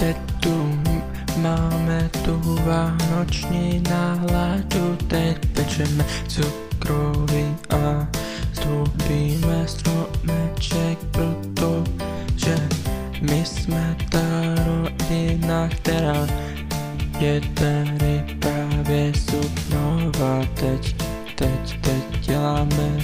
teď tu máme tu vánoční náladu, teď pečeme cukroví a zdobíme stromeček, protože my jsme ta rodina, která je tady právě supnová. Teď děláme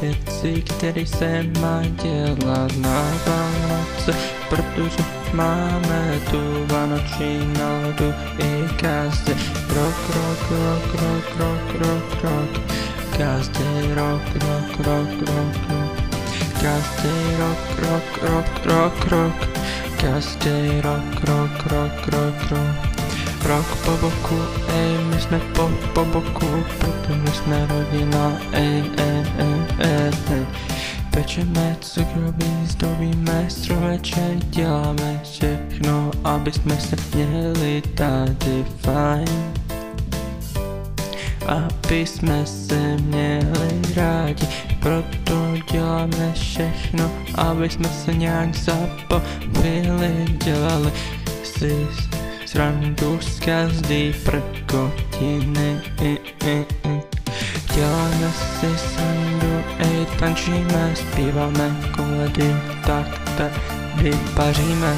věci, které se má dělat na Vánoce, protože máme tu vánoční náladu i každý rok. Každý rok. Každý rok. Rok po boku, my jsme po boku, protože jsme rodina, Pečeme cukroví, zdobíme stromeček, děláme všechno, aby jsme se měli tady fajn. Aby jsme se měli rádi, proto děláme všechno, aby jsme se nějak zapomněli. Dělali si srandu z každý prkotiny. Děláme si srandu, tančíme, zpíváme koledy, tak tady paříme.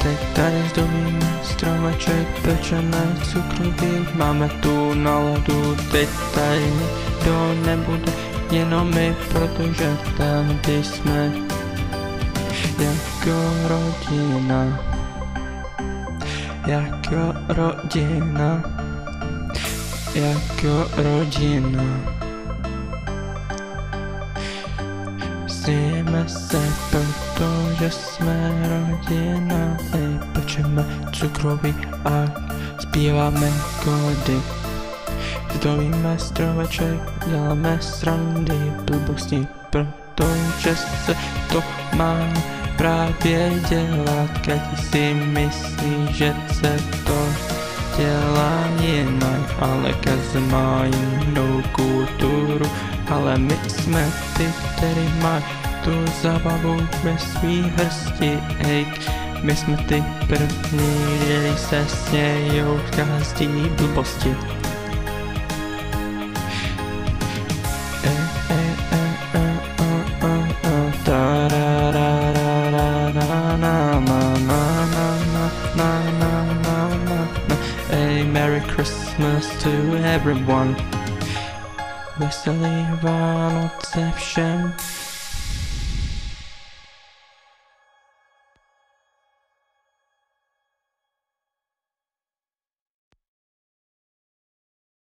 Teď tady zdobíme stromeček, pečeme cukroví, máme tu náladu, teď tady nikdo nebude, jenom my, protože tady jsme jako rodina. Sněme se, protože jsme rodina, pečeme cukroví a zpíváme koledy. Zdobíme stromeček, děláme srandy, blbosti, protože se to má právě dělat. Každý si myslí, že se to dělá jinak, ale každý má jinou kulturu. Ale my jsme ty, který má tu zábavu ve svý hrsti, my jsme ty první, kteří se smějou v každý blbosti. Merry Christmas to everyone. Veselý Vánoce všem.